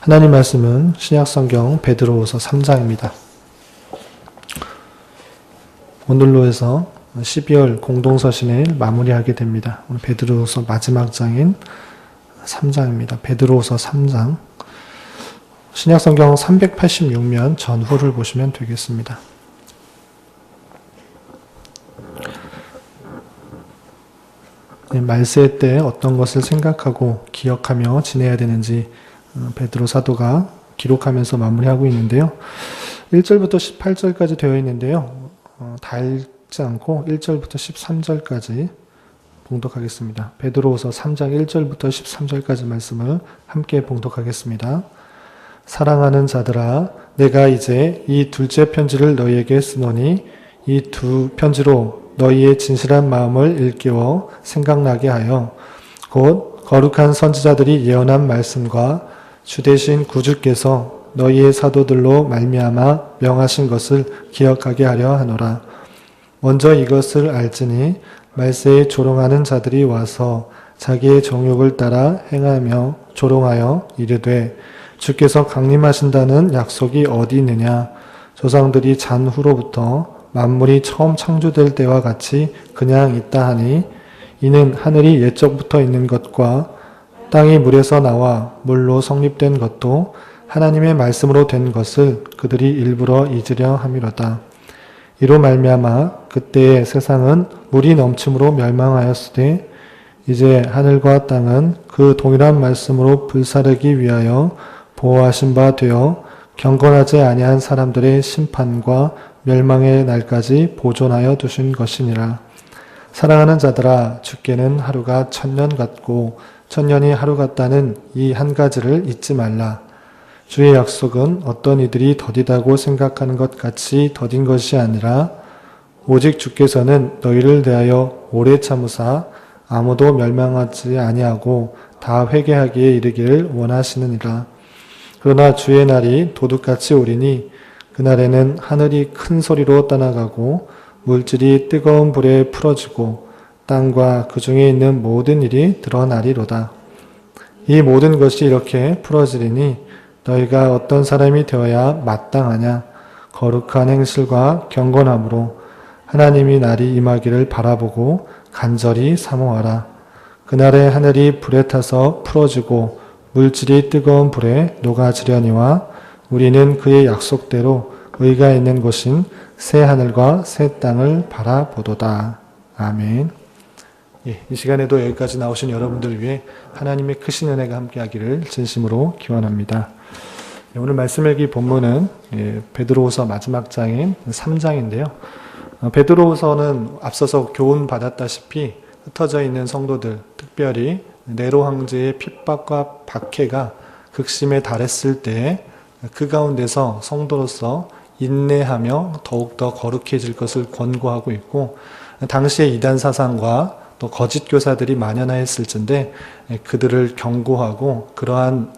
하나님 말씀은 신약성경 베드로후서 3장입니다. 오늘로 해서 12월 공동서신을 마무리하게 됩니다. 오늘 베드로후서 마지막 장인 3장입니다. 베드로후서 3장. 신약성경 386면 전후를 보시면 되겠습니다. 말세 때 어떤 것을 생각하고 기억하며 지내야 되는지 베드로 사도가 기록하면서 마무리하고 있는데요. 1절부터 18절까지 되어 있는데요. 다 읽지 않고 1절부터 13절까지 봉독하겠습니다. 베드로후서 3장 1절부터 13절까지 말씀을 함께 봉독하겠습니다. 사랑하는 자들아, 내가 이제 이 둘째 편지를 너희에게 쓰노니 이 두 편지로 너희의 진실한 마음을 일깨워 생각나게 하여 곧 거룩한 선지자들이 예언한 말씀과 주되신 구주께서 너희의 사도들로 말미암아 명하신 것을 기억하게 하려 하노라. 먼저 이것을 알지니 말세에 조롱하는 자들이 와서 자기의 정욕을 따라 행하며 조롱하여 이르되 주께서 강림하신다는 약속이 어디 있느냐. 조상들이 잔 후로부터 만물이 처음 창조될 때와 같이 그냥 있다 하니 이는 하늘이 옛적부터 있는 것과 땅이 물에서 나와 물로 성립된 것도 하나님의 말씀으로 된 것을 그들이 일부러 잊으려 함이로다. 이로 말미암아 그때의 세상은 물이 넘침으로 멸망하였으되 이제 하늘과 땅은 그 동일한 말씀으로 불사르기 위하여 보호하신 바 되어 경건하지 아니한 사람들의 심판과 멸망의 날까지 보존하여 두신 것이니라. 사랑하는 자들아, 주께는 하루가 1000년 같고 1000년이 하루 같다는 이 한 가지를 잊지 말라. 주의 약속은 어떤 이들이 더디다고 생각하는 것 같이 더딘 것이 아니라 오직 주께서는 너희를 대하여 오래 참으사 아무도 멸망하지 아니하고 다 회개하기에 이르기를 원하시느니라. 그러나 주의 날이 도둑같이 오리니 그날에는 하늘이 큰 소리로 떠나가고 물질이 뜨거운 불에 풀어지고 땅과 그 중에 있는 모든 일이 드러나리로다. 이 모든 것이 이렇게 풀어지리니 너희가 어떤 사람이 되어야 마땅하냐. 거룩한 행실과 경건함으로 하나님이 날이 임하기를 바라보고 간절히 사모하라. 그날에 하늘이 불에 타서 풀어지고 물질이 뜨거운 불에 녹아지려니와 우리는 그의 약속대로 의가 있는 곳인 새 하늘과 새 땅을 바라보도다. 아멘. 이 시간에도 여기까지 나오신 여러분들을 위해 하나님의 크신 은혜가 함께하기를 진심으로 기원합니다. 오늘 말씀 읽기 본문은 베드로후서 마지막 장인 3장인데요. 베드로후서는 앞서서 교훈 받았다시피 흩어져 있는 성도들, 특별히 네로 황제의 핍박과 박해가 극심에 달했을 때 그 가운데서 성도로서 인내하며 더욱더 거룩해질 것을 권고하고 있고, 당시의 이단 사상과 또 거짓 교사들이 만연하였을진데 그들을 경고하고 그러한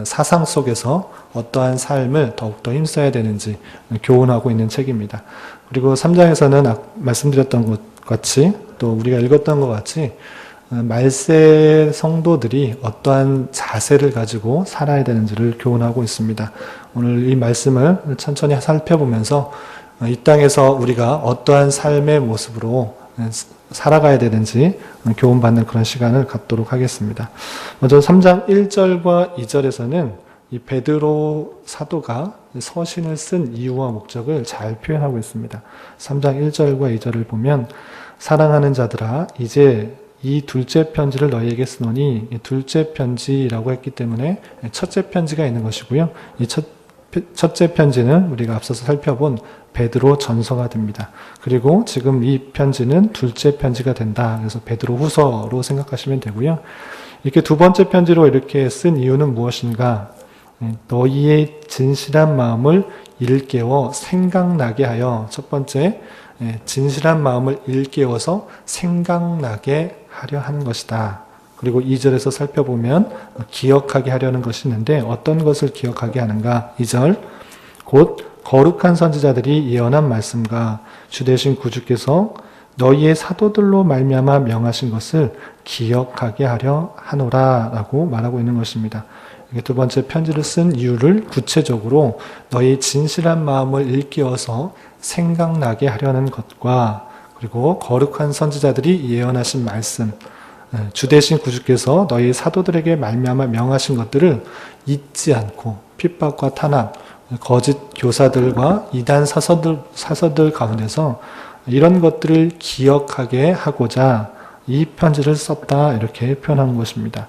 사상 속에서 어떠한 삶을 더욱더 힘써야 되는지 교훈하고 있는 책입니다. 그리고 3장에서는 말씀드렸던 것 같이 또 우리가 읽었던 것 같이 말세 성도들이 어떠한 자세를 가지고 살아야 되는지를 교훈하고 있습니다. 오늘 이 말씀을 천천히 살펴보면서 이 땅에서 우리가 어떠한 삶의 모습으로 살아가야 되는지 교훈받는 그런 시간을 갖도록 하겠습니다. 먼저 3장 1절과 2절에서는 이 베드로 사도가 서신을 쓴 이유와 목적을 잘 표현하고 있습니다. 3장 1절과 2절을 보면 사랑하는 자들아, 이제 이 둘째 편지를 너희에게 쓰노니, 이 둘째 편지라고 했기 때문에 첫째 편지가 있는 것이고요. 이 첫째 편지는 우리가 앞서서 살펴본 베드로 전서가 됩니다. 그리고 지금 이 편지는 둘째 편지가 된다. 그래서 베드로 후서로 생각하시면 되고요. 이렇게 두 번째 편지로 이렇게 쓴 이유는 무엇인가? 너희의 진실한 마음을 일깨워 생각나게 하여, 첫 번째, 진실한 마음을 일깨워서 생각나게 하려 하는 것이다. 그리고 2절에서 살펴보면 기억하게 하려는 것이 있는데 어떤 것을 기억하게 하는가? 2절, 곧 거룩한 선지자들이 예언한 말씀과 주되신 구주께서 너희의 사도들로 말미암아 명하신 것을 기억하게 하려 하노라라고 말하고 있는 것입니다. 이게 두 번째 편지를 쓴 이유를 구체적으로 너희 진실한 마음을 일깨워서 생각나게 하려는 것과 그리고 거룩한 선지자들이 예언하신 말씀, 주 대신 구주께서 너희 사도들에게 말미암아 명하신 것들을 잊지 않고 핍박과 탄압, 거짓 교사들과 이단 사서들 가운데서 이런 것들을 기억하게 하고자 이 편지를 썼다 이렇게 표현한 것입니다.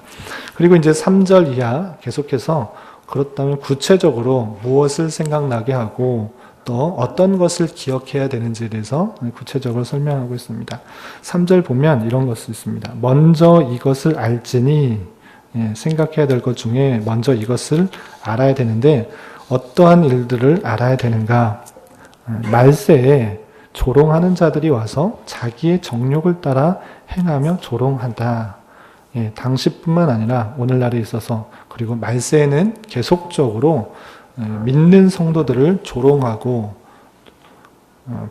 그리고 이제 3절 이하 계속해서 그렇다면 구체적으로 무엇을 생각나게 하고 또 어떤 것을 기억해야 되는지에 대해서 구체적으로 설명하고 있습니다. 3절 보면 이런 것이 있습니다. 먼저 이것을 알지니, 생각해야 될 것 중에 먼저 이것을 알아야 되는데 어떠한 일들을 알아야 되는가? 말세에 조롱하는 자들이 와서 자기의 정욕을 따라 행하며 조롱한다. 당시뿐만 아니라 오늘날에 있어서 그리고 말세에는 계속적으로 믿는 성도들을 조롱하고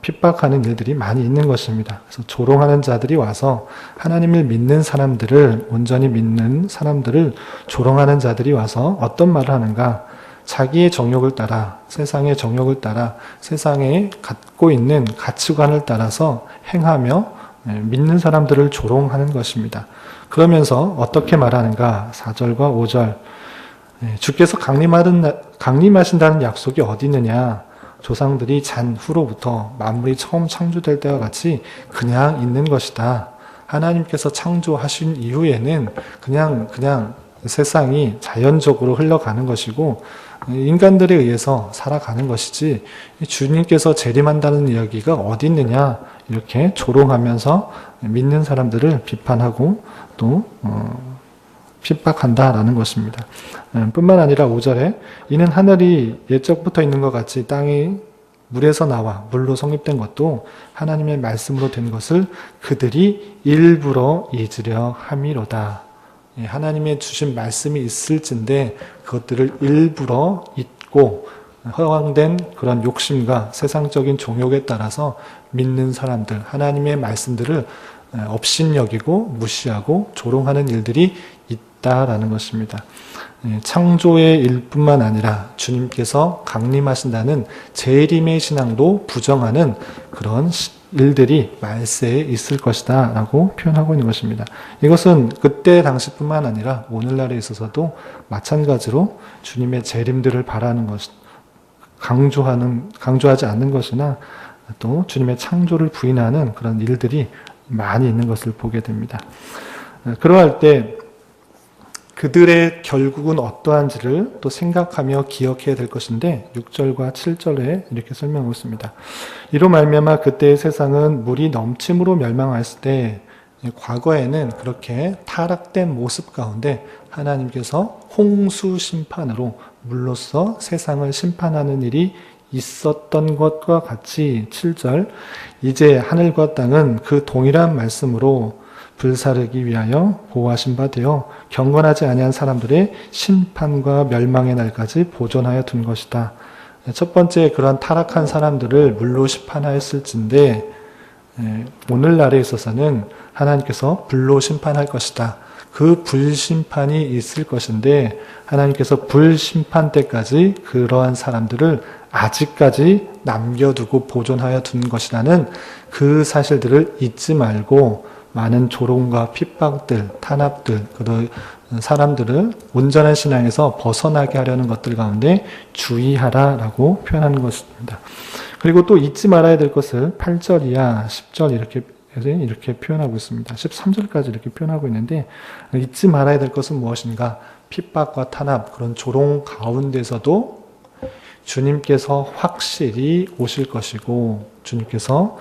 핍박하는 일들이 많이 있는 것입니다. 그래서 조롱하는 자들이 와서 하나님을 믿는 사람들을, 온전히 믿는 사람들을 조롱하는 자들이 와서 어떤 말을 하는가? 자기의 정욕을 따라, 세상의 정욕을 따라, 세상에 갖고 있는 가치관을 따라서 행하며 믿는 사람들을 조롱하는 것입니다. 그러면서 어떻게 말하는가? 4절과 5절. 주께서 강림하신다는 약속이 어디 있느냐? 조상들이 잔 후로부터 만물이 처음 창조될 때와 같이 그냥 있는 것이다. 하나님께서 창조하신 이후에는 그냥 세상이 자연적으로 흘러가는 것이고 인간들에 의해서 살아가는 것이지 주님께서 재림한다는 이야기가 어디 있느냐 이렇게 조롱하면서 믿는 사람들을 비판하고 또 핍박한다라는 것입니다. 뿐만 아니라 5절에 이는 하늘이 옛적부터 있는 것 같이 땅이 물에서 나와 물로 성립된 것도 하나님의 말씀으로 된 것을 그들이 일부러 잊으려 함이로다. 하나님의 주신 말씀이 있을진데 그것들을 일부러 잊고 허황된 그런 욕심과 세상적인 종욕에 따라서 믿는 사람들, 하나님의 말씀들을 업신여기고 무시하고 조롱하는 일들이 있다라는 것입니다. 창조의 일뿐만 아니라 주님께서 강림하신다는 재림의 신앙도 부정하는 그런 일들이 말세에 있을 것이다 라고 표현하고 있는 것입니다. 이것은 그때 당시뿐만 아니라 오늘날에 있어서도 마찬가지로 주님의 재림들을 바라는 것, 강조하지 않는 것이나 또 주님의 창조를 부인하는 그런 일들이 많이 있는 것을 보게 됩니다. 그러할 때 그들의 결국은 어떠한지를 또 생각하며 기억해야 될 것인데 6절과 7절에 이렇게 설명하고 있습니다. 이로 말미암아 그때의 세상은 물이 넘침으로 멸망하였을 때 과거에는 그렇게 타락된 모습 가운데 하나님께서 홍수 심판으로 물로써 세상을 심판하는 일이 있었던 것과 같이 7절 이제 하늘과 땅은 그 동일한 말씀으로 불사르기 위하여 보호하신 바 되어 경건하지 아니한 사람들의 심판과 멸망의 날까지 보존하여 둔 것이다. 첫 번째 그런 타락한 사람들을 물로 심판하였을진데 오늘날에 있어서는 하나님께서 불로 심판할 것이다. 그 불심판이 있을 것인데 하나님께서 불심판 때까지 그러한 사람들을 아직까지 남겨두고 보존하여 둔 것이라는 그 사실들을 잊지 말고 많은 조롱과 핍박들, 탄압들, 그런 사람들을 온전한 신앙에서 벗어나게 하려는 것들 가운데 주의하라라고 표현하는 것입니다. 그리고 또 잊지 말아야 될 것을 8절 이하 10절 이렇게 표현하고 있습니다. 13절까지 이렇게 표현하고 있는데 잊지 말아야 될 것은 무엇인가? 핍박과 탄압, 그런 조롱 가운데서도 주님께서 확실히 오실 것이고 주님께서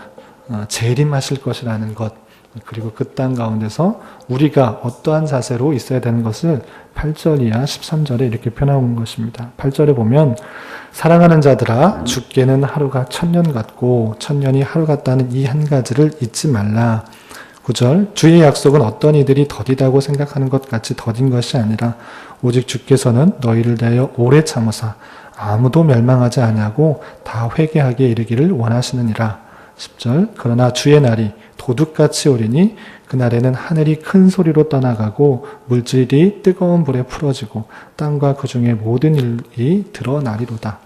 재림하실 것이라는 것, 그리고 그 땅 가운데서 우리가 어떠한 자세로 있어야 되는 것을 8절 이하 13절에 이렇게 표현한 것입니다. 8절에 보면 사랑하는 자들아 주께는 하루가 1000년 같고 1000년이 하루 같다는 이 한 가지를 잊지 말라. 9절 주의 약속은 어떤 이들이 더디다고 생각하는 것 같이 더딘 것이 아니라 오직 주께서는 너희를 대하여 오래 참으사 아무도 멸망하지 아니하고 다 회개하게 이르기를 원하시느니라. 10절 그러나 주의 날이 도둑같이 오리니 그날에는 하늘이 큰 소리로 떠나가고 물질이 뜨거운 불에 풀어지고 땅과 그 중에 모든 일이 드러나리로다.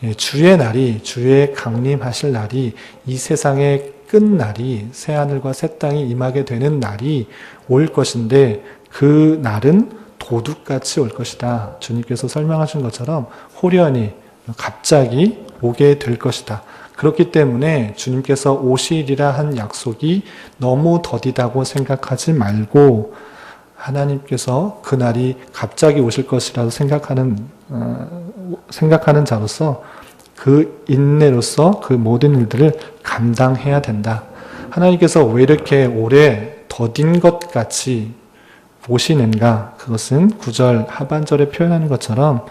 예, 주의 날이 주의 강림하실 날이 이 세상의 끝날이 새하늘과 새 땅이 임하게 되는 날이 올 것인데 그 날은 도둑같이 올 것이다. 주님께서 설명하신 것처럼 호련히 갑자기 오게 될 것이다. 그렇기 때문에 주님께서 오시리라 한 약속이 너무 더디다고 생각하지 말고 하나님께서 그날이 갑자기 오실 것이라고 생각하는 자로서 그 인내로서 그 모든 일들을 감당해야 된다. 하나님께서 왜 이렇게 오래 더딘 것 같이 오시는가? 그것은 9절 하반절에 표현하는 것처럼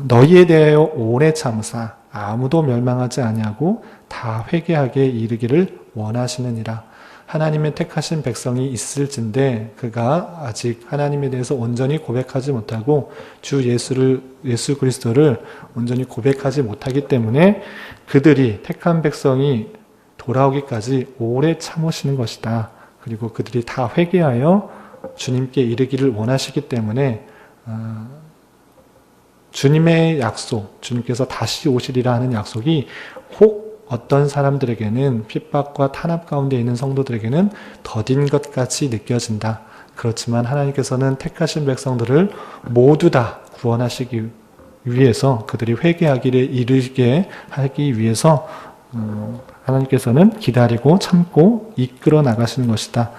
너희에 대하여 오래 참으사 아무도 멸망하지 아니하고 다 회개하게 이르기를 원하시느니라. 하나님의 택하신 백성이 있을진데 그가 아직 하나님에 대해서 온전히 고백하지 못하고 주 예수 그리스도를 온전히 고백하지 못하기 때문에 그들이 택한 백성이 돌아오기까지 오래 참으시는 것이다. 그리고 그들이 다 회개하여 주님께 이르기를 원하시기 때문에 주님의 약속, 주님께서 다시 오시리라 하는 약속이 혹 어떤 사람들에게는 핍박과 탄압 가운데 있는 성도들에게는 더딘 것 같이 느껴진다. 그렇지만 하나님께서는 택하신 백성들을 모두 다 구원하시기 위해서 그들이 회개하기를 이르게 하기 위해서 하나님께서는 기다리고 참고 이끌어 나가시는 것이다.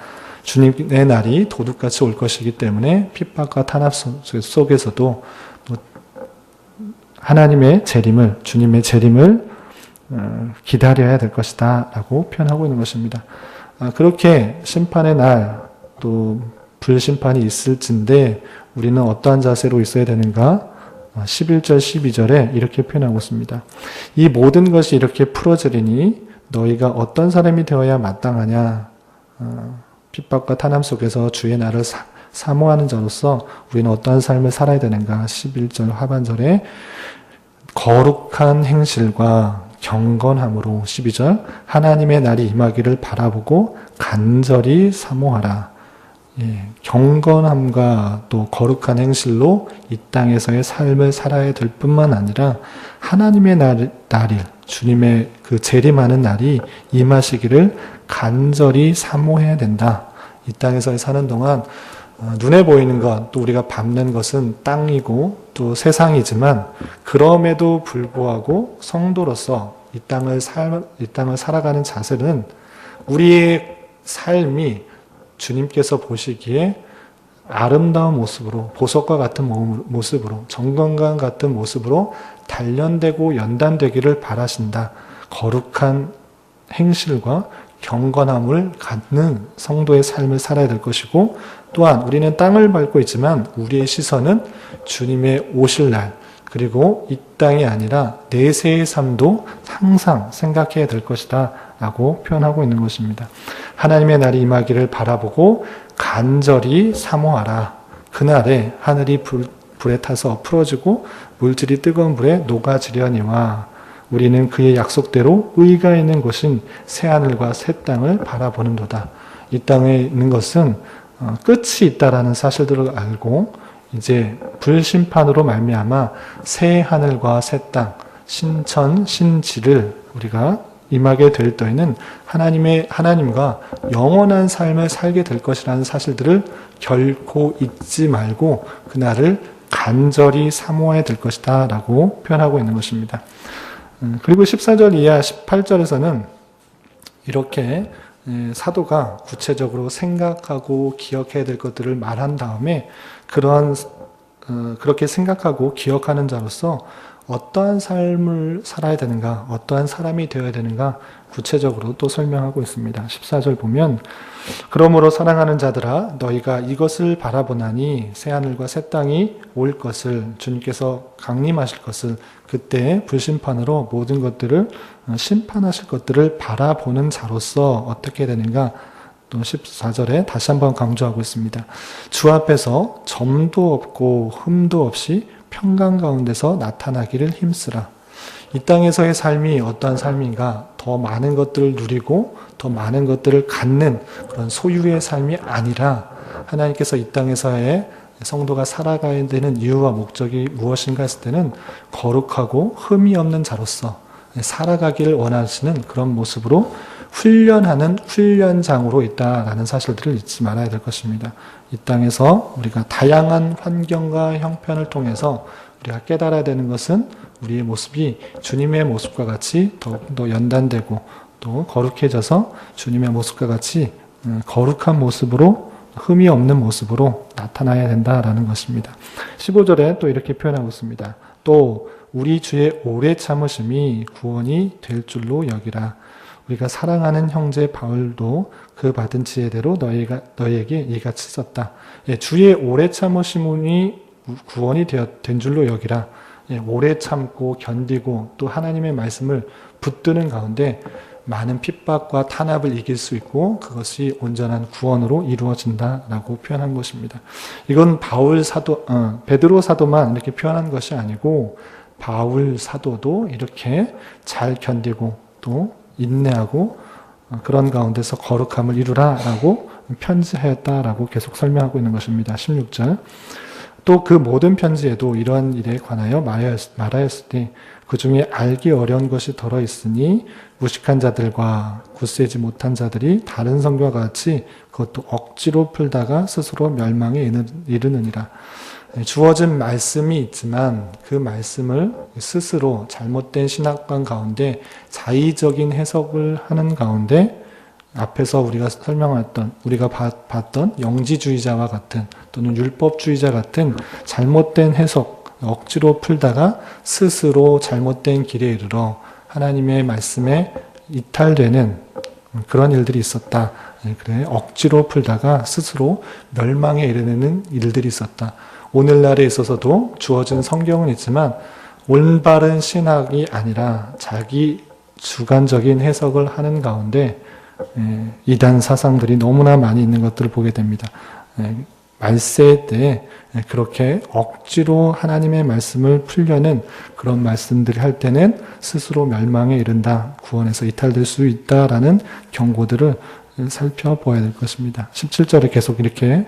주님의 날이 도둑같이 올 것이기 때문에 핍박과 탄압 속에서도 하나님의 재림을, 주님의 재림을 기다려야 될 것이다 라고 표현하고 있는 것입니다. 그렇게 심판의 날, 또 불심판이 있을진데 우리는 어떠한 자세로 있어야 되는가? 11절, 12절에 이렇게 표현하고 있습니다. 이 모든 것이 이렇게 풀어지리니 너희가 어떤 사람이 되어야 마땅하냐? 핍박과 탄압 속에서 주의 날을 사모하는 자로서 우리는 어떠한 삶을 살아야 되는가? 11절 하반절에 거룩한 행실과 경건함으로 12절 하나님의 날이 임하기를 바라보고 간절히 사모하라. 예, 경건함과 또 거룩한 행실로 이 땅에서의 삶을 살아야 될 뿐만 아니라 하나님의 날이 주님의 그 재림하는 날이 임하시기를 간절히 사모해야 된다. 이 땅에서 사는 동안 눈에 보이는 것, 또 우리가 밟는 것은 땅이고 또 세상이지만 그럼에도 불구하고 성도로서 이 땅을 살아가는 자세는 우리의 삶이 주님께서 보시기에 아름다운 모습으로, 보석과 같은 모습으로, 정건과 같은 모습으로 단련되고 연단되기를 바라신다. 거룩한 행실과 경건함을 갖는 성도의 삶을 살아야 될 것이고, 또한 우리는 땅을 밟고 있지만 우리의 시선은 주님의 오실 날, 그리고 이 땅이 아니라 내세의 삶도 항상 생각해야 될 것이다 라고 표현하고 있는 것입니다. 하나님의 날이 임하기를 바라보고 간절히 사모하라. 그날에 하늘이 불에 타서 풀어지고 물질이 뜨거운 불에 녹아지려니와 우리는 그의 약속대로 의가 있는 곳인 새하늘과 새 땅을 바라보는도다. 이 땅에 있는 것은 끝이 있다라는 사실들을 알고 이제 불심판으로 말미암아 새 하늘과 새 땅, 신천, 신지를 우리가 임하게 될 때에는 하나님과 영원한 삶을 살게 될 것이라는 사실들을 결코 잊지 말고 그날을 간절히 사모해야 될 것이다 라고 표현하고 있는 것입니다. 그리고 14절 이하 18절에서는 이렇게 사도가 구체적으로 생각하고 기억해야 될 것들을 말한 다음에 그렇게 생각하고 기억하는 자로서 어떠한 삶을 살아야 되는가, 어떠한 사람이 되어야 되는가 구체적으로 또 설명하고 있습니다. 14절 보면 그러므로 사랑하는 자들아 너희가 이것을 바라보나니 새하늘과 새 땅이 올 것을 주님께서 강림하실 것을 그때 불심판으로 모든 것들을 심판하실 것들을 바라보는 자로서 어떻게 되는가 또 14절에 다시 한번 강조하고 있습니다. 주 앞에서 점도 없고 흠도 없이 평강 가운데서 나타나기를 힘쓰라. 이 땅에서의 삶이 어떠한 삶인가? 더 많은 것들을 누리고 더 많은 것들을 갖는 그런 소유의 삶이 아니라 하나님께서 이 땅에서의 성도가 살아가야 되는 이유와 목적이 무엇인가 했을 때는 거룩하고 흠이 없는 자로서 살아가기를 원하시는 그런 모습으로 훈련하는 훈련장으로 있다라는 사실들을 잊지 말아야 될 것입니다. 이 땅에서 우리가 다양한 환경과 형편을 통해서 우리가 깨달아야 되는 것은 우리의 모습이 주님의 모습과 같이 더욱더 연단되고 또 거룩해져서 주님의 모습과 같이 거룩한 모습으로 흠이 없는 모습으로 나타나야 된다라는 것입니다. 15절에 또 이렇게 표현하고 있습니다. 또 우리 주의 오래 참으심이 구원이 될 줄로 여기라. 우리가 사랑하는 형제 바울도 그 받은 지혜대로 너희에게 이같이 썼다. 주의 오래 참으심이 구원이 된 줄로 여기라. 오래 참고 견디고 또 하나님의 말씀을 붙드는 가운데 많은 핍박과 탄압을 이길 수 있고 그것이 온전한 구원으로 이루어진다라고 표현한 것입니다. 이건 베드로 사도만 이렇게 표현한 것이 아니고 바울 사도도 이렇게 잘 견디고 또 인내하고 그런 가운데서 거룩함을 이루라라고 편지하였다라고 계속 설명하고 있는 것입니다. 16절. 또 그 모든 편지에도 이러한 일에 관하여 말하였을 때 그 중에 알기 어려운 것이 덜어 있으니 무식한 자들과 굳세지 못한 자들이 다른 성경과 같이 그것도 억지로 풀다가 스스로 멸망에 이르느니라. 주어진 말씀이 있지만 그 말씀을 스스로 잘못된 신학관 가운데 자의적인 해석을 하는 가운데 앞에서 우리가 설명했던 우리가 봤던 영지주의자와 같은 또는 율법주의자 같은 잘못된 해석 억지로 풀다가 스스로 잘못된 길에 이르러 하나님의 말씀에 이탈되는 그런 일들이 있었다. 그래 억지로 풀다가 스스로 멸망에 이르는 일들이 있었다. 오늘날에 있어서도 주어진 성경은 있지만 올바른 신학이 아니라 자기 주관적인 해석을 하는 가운데 이단 사상들이 너무나 많이 있는 것들을 보게 됩니다. 말세 때 그렇게 억지로 하나님의 말씀을 풀려는 그런 말씀들을 할 때는 스스로 멸망에 이른다. 구원에서 이탈될 수 있다라는 경고들을 살펴보아야 될 것입니다. 17절에 계속 이렇게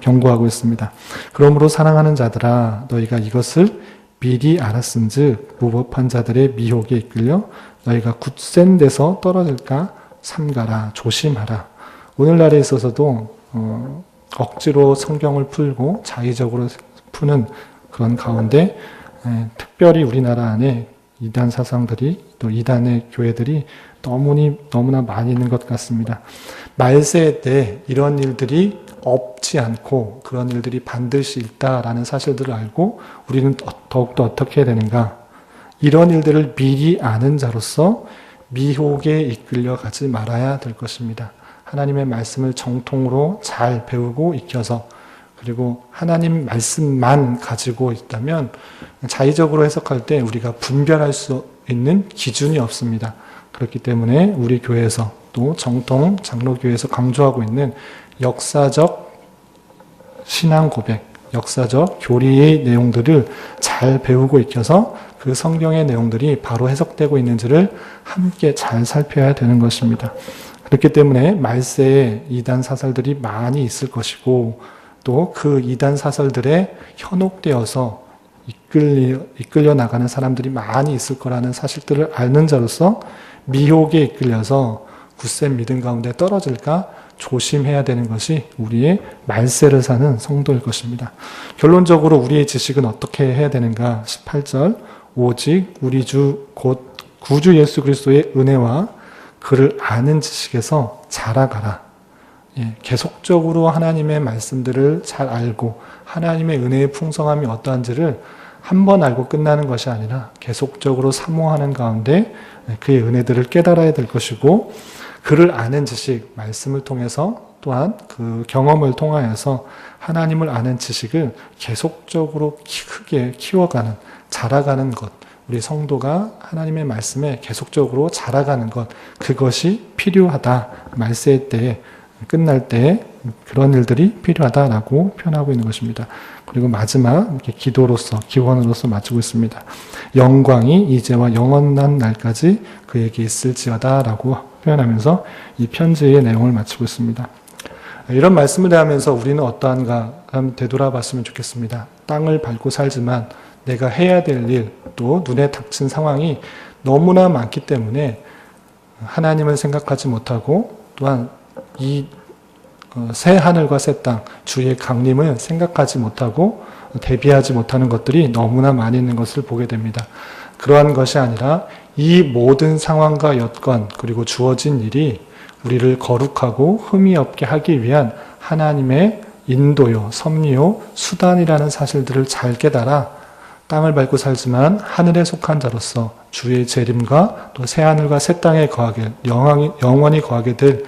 경고하고 있습니다. 그러므로 사랑하는 자들아 너희가 이것을 미리 알았은즉 무법한 자들의 미혹에 이끌려 너희가 굳센 데서 떨어질까 삼가라 조심하라. 오늘날에 있어서도 억지로 성경을 풀고 자의적으로 푸는 그런 가운데 특별히 우리나라 안에 이단 사상들이 또 이단의 교회들이 너무나 많이 있는 것 같습니다. 말세 때 이런 일들이 없지 않고 그런 일들이 반드시 있다라는 사실들을 알고 우리는 더욱더 어떻게 해야 되는가? 이런 일들을 미리 아는 자로서 미혹에 이끌려 가지 말아야 될 것입니다. 하나님의 말씀을 정통으로 잘 배우고 익혀서 그리고 하나님 말씀만 가지고 있다면 자의적으로 해석할 때 우리가 분별할 수 있는 기준이 없습니다. 그렇기 때문에 우리 교회에서 또 정통 장로교회에서 강조하고 있는 역사적 신앙 고백, 역사적 교리의 내용들을 잘 배우고 익혀서 그 성경의 내용들이 바로 해석되고 있는지를 함께 잘 살펴야 되는 것입니다. 그렇기 때문에 말세에 이단 사설들이 많이 있을 것이고 또 그 이단 사설들에 현혹되어서 이끌려 나가는 사람들이 많이 있을 거라는 사실들을 아는 자로서 미혹에 이끌려서 굳센 믿음 가운데 떨어질까 조심해야 되는 것이 우리의 말세를 사는 성도일 것입니다. 결론적으로 우리의 지식은 어떻게 해야 되는가? 18절 오직 우리 주 곧 구주 예수 그리스도의 은혜와 그를 아는 지식에서 자라가라. 계속적으로 하나님의 말씀들을 잘 알고 하나님의 은혜의 풍성함이 어떠한지를 한 번 알고 끝나는 것이 아니라 계속적으로 사모하는 가운데 그의 은혜들을 깨달아야 될 것이고 그를 아는 지식, 말씀을 통해서 또한 그 경험을 통하여서 하나님을 아는 지식을 계속적으로 크게 키워가는, 자라가는 것, 우리 성도가 하나님의 말씀에 계속적으로 자라가는 것, 그것이 필요하다. 말세 때 끝날 때 그런 일들이 필요하다라고 표현하고 있는 것입니다. 그리고 마지막 이렇게 기도로서 기원으로서 마치고 있습니다. 영광이 이제와 영원한 날까지 그에게 있을지어다라고 표현하면서 이 편지의 내용을 마치고 있습니다. 이런 말씀을 대하면서 우리는 어떠한가 한번 되돌아봤으면 좋겠습니다. 땅을 밟고 살지만 내가 해야 될 일, 또 눈에 닥친 상황이 너무나 많기 때문에 하나님을 생각하지 못하고 또한 이 새 하늘과 새 땅, 주의 강림을 생각하지 못하고 대비하지 못하는 것들이 너무나 많이 있는 것을 보게 됩니다. 그러한 것이 아니라 이 모든 상황과 여건 그리고 주어진 일이 우리를 거룩하고 흠이 없게 하기 위한 하나님의 인도요, 섭리요, 수단이라는 사실들을 잘 깨달아 땅을 밟고 살지만 하늘에 속한 자로서 주의 재림과 또 새하늘과 새 땅에 거하게 영원히 거하게 될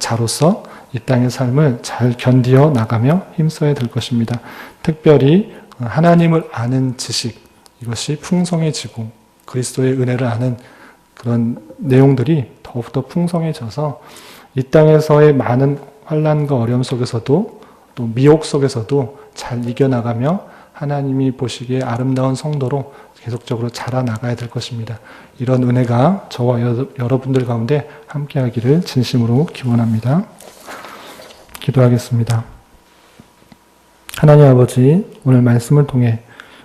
자로서 이 땅의 삶을 잘 견디어 나가며 힘써야 될 것입니다. 특별히 하나님을 아는 지식, 이것이 풍성해지고 그리스도의 은혜를 아는 그런 내용들이 더욱더 풍성해져서 이 땅에서의 많은 환난과 어려움 속에서도 또 미혹 속에서도 잘 이겨나가며 하나님이 보시기에 아름다운 성도로 계속적으로 자라나가야 될 것입니다. 이런 은혜가 저와 여러분들 가운데 함께하기를 진심으로 기원합니다. 기도하겠습니다. 하나님 아버지, 오늘 말씀을 통해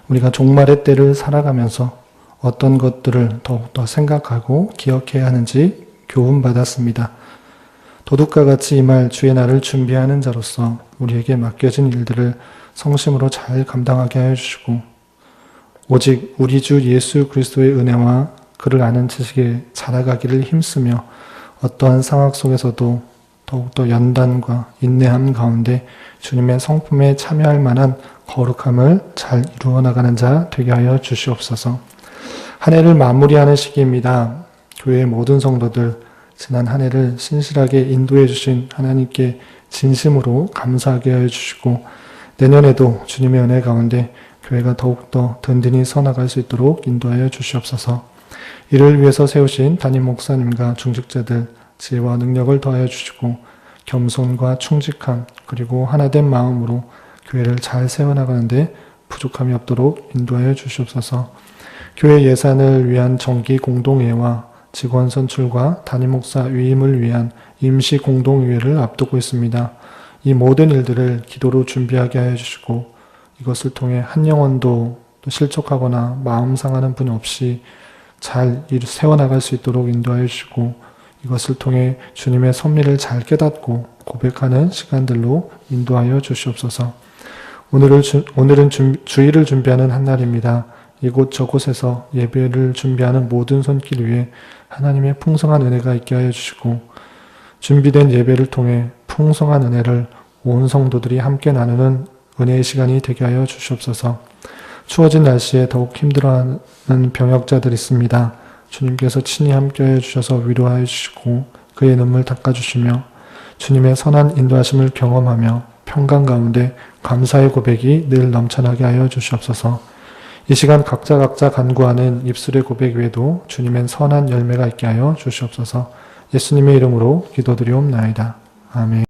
우리가 종말의 때를 살아가면서 어떤 것들을 더욱더 생각하고 기억해야 하는지 교훈받았습니다. 도둑과 같이 임할 주의 날을 준비하는 자로서 우리에게 맡겨진 일들을 성심으로 잘 감당하게 하여 주시고 오직 우리 주 예수 그리스도의 은혜와 그를 아는 지식에 자라가기를 힘쓰며 어떠한 상황 속에서도 더욱더 연단과 인내함 가운데 주님의 성품에 참여할 만한 거룩함을 잘 이루어 나가는 자 되게 하여 주시옵소서. 한 해를 마무리하는 시기입니다. 교회의 모든 성도들 지난 한 해를 신실하게 인도해 주신 하나님께 진심으로 감사하게 하여 주시고 내년에도 주님의 은혜 가운데 교회가 더욱더 든든히 서나갈 수 있도록 인도하여 주시옵소서. 이를 위해서 세우신 담임 목사님과 중직자들 지혜와 능력을 더하여 주시고 겸손과 충직함 그리고 하나된 마음으로 교회를 잘 세워나가는데 부족함이 없도록 인도하여 주시옵소서. 교회 예산을 위한 정기 공동회와 직원 선출과 담임 목사 위임을 위한 임시 공동의회를 앞두고 있습니다. 이 모든 일들을 기도로 준비하게 하여 주시고 이것을 통해 한 영혼도 실족하거나 마음 상하는 분 없이 잘 세워나갈 수 있도록 인도하여 주시고 이것을 통해 주님의 섭리를 잘 깨닫고 고백하는 시간들로 인도하여 주시옵소서. 오늘은 주일을 준비하는 한 날입니다. 이곳 저곳에서 예배를 준비하는 모든 손길 위에 하나님의 풍성한 은혜가 있게 하여 주시고 준비된 예배를 통해 풍성한 은혜를 온 성도들이 함께 나누는 은혜의 시간이 되게 하여 주시옵소서. 추워진 날씨에 더욱 힘들어하는 병역자들이 있습니다. 주님께서 친히 함께해 주셔서 위로하여 주시고 그의 눈물 닦아주시며 주님의 선한 인도하심을 경험하며 평강 가운데 감사의 고백이 늘 넘쳐나게 하여 주시옵소서. 이 시간 각자 간구하는 입술의 고백 외에도 주님의 선한 열매가 있게 하여 주시옵소서. 예수님의 이름으로 기도드리옵나이다. 아멘.